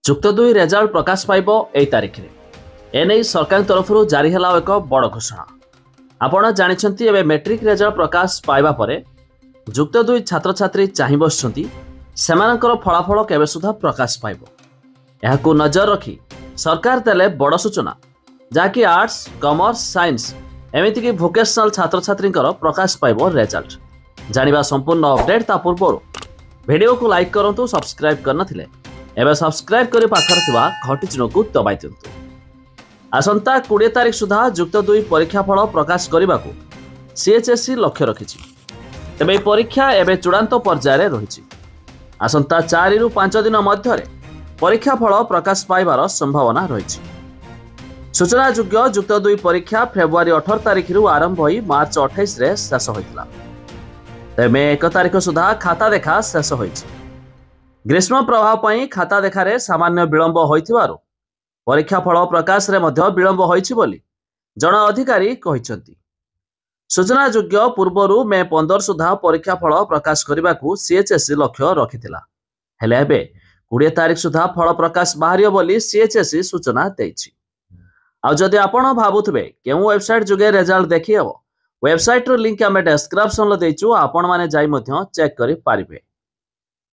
ଯୁକ୍ତ 2 ରେଜଲ୍ଟ ପ୍ରକାଶ ପାଇବ ଏହି ତାରିଖରେ। ଏନେଇ ସରକାରଙ୍କ ତରଫରୁ ଜାରି ହେଲା ଏକ ବଡ଼ ଘୋଷଣା। ଆପଣ ଜାଣିଛନ୍ତି ଏବେ ମେଟ୍ରିକ୍ ରେଜଲ୍ଟ ପ୍ରକାଶ ପାଇବା ପରେ ଯୁକ୍ତ 2 ଛାତ୍ରଛାତ୍ରୀ ଚାହିଁ ବସିଛନ୍ତି ସେମାନଙ୍କର ଫଳାଫଳ କେବେ ସୁଦ୍ଧା ପ୍ରକାଶ ପାଇବ। ଏହାକୁ ନଜର ରଖି ସରକାର ଦେଲେ ବଡ଼ ସୂଚନା, ଯାହାକି ଆର୍ଟ୍ସ, କମର୍ସ, ସାଇନ୍ସ ଏମିତିକି ଭୋକେସନାଲ ଛାତ୍ରଛାତ୍ରୀଙ୍କର ପ୍ରକାଶ ପାଇବ ରେଜଲ୍ଟ। ଜାଣିବା ସମ୍ପୂର୍ଣ୍ଣ ଅପଡେଟ୍ ତା ପୂର୍ବରୁ ଭିଡ଼ିଓକୁ ଲାଇକ୍ କରନ୍ତୁ। ସବସ୍କ୍ରାଇବ୍ କରିନଥିଲେ ଏବେ ସବସ୍କ୍ରାଇବ୍ କରି ପାଖରେ ଥିବା ଘଣ୍ଟି ଚିହ୍ନକୁ ଦବାଇ ଦିଅନ୍ତୁ। ଆସନ୍ତା 20 ତାରିଖ ସୁଦ୍ଧା ଯୁକ୍ତ 2 ପରୀକ୍ଷା ଫଳ ପ୍ରକାଶ କରିବାକୁ CHSE ଲକ୍ଷ୍ୟ ରଖିଛି। ତେବେ ଏହି ପରୀକ୍ଷା ଏବେ ଚୂଡ଼ାନ୍ତ ପର୍ଯ୍ୟାୟରେ ରହିଛି। ଆସନ୍ତା 4 ରୁ 5 ଦିନ ମଧ୍ୟରେ ପରୀକ୍ଷା ଫଳ ପ୍ରକାଶ ପାଇବାର ସମ୍ଭାବନା ରହିଛି। ସୂଚନାଯୋଗ୍ୟ ଯୁକ୍ତ 2 ପରୀକ୍ଷା ଫେବୃଆରୀ 18 ତାରିଖରୁ ଆରମ୍ଭ ହୋଇ ମାର୍ଚ୍ଚ 28ରେ ଶେଷ ହୋଇଥିଲା। ତେବେ ମେ 1 ତାରିଖ ସୁଦ୍ଧା ଖାତା ଦେଖା ଶେଷ ହୋଇଛି। ଗ୍ରୀଷ୍ମ ପ୍ରଭାବ ପାଇଁ ଖାତା ଦେଖାରେ ସାମାନ୍ୟ ବିଳମ୍ବ ହୋଇଥିବାରୁ ପରୀକ୍ଷା ଫଳ ପ୍ରକାଶରେ ମଧ୍ୟ ବିଳମ୍ବ ହୋଇଛି ବୋଲି ଜଣେ ଅଧିକାରୀ କହିଛନ୍ତି। ସୂଚନାଯୋଗ୍ୟ ପୂର୍ବରୁ ମେ 15 ସୁଦ୍ଧା ପରୀକ୍ଷା ଫଳ ପ୍ରକାଶ କରିବାକୁ CHSE ଲକ୍ଷ୍ୟ ରଖିଥିଲା। ହେଲେ ଏବେ 20 ତାରିଖ ସୁଦ୍ଧା ଫଳ ପ୍ରକାଶ ବାହାରିବ ବୋଲି CHSE ସୂଚନା ଦେଇଛି। ଆଉ ଯଦି ଆପଣ ଭାବୁଥିବେ କେଉଁ ୱେବସାଇଟ୍ ଯୋଗେ ରେଜଲ୍ଟ ଦେଖିହେବ, ୱେବସାଇଟ୍ର ଲିଙ୍କ ଆମେ ଡେସ୍କ୍ରିପ୍ସନରେ ଦେଇଛୁ, ଆପଣମାନେ ଯାଇ ମଧ୍ୟ ଚେକ୍ କରିପାରିବେ।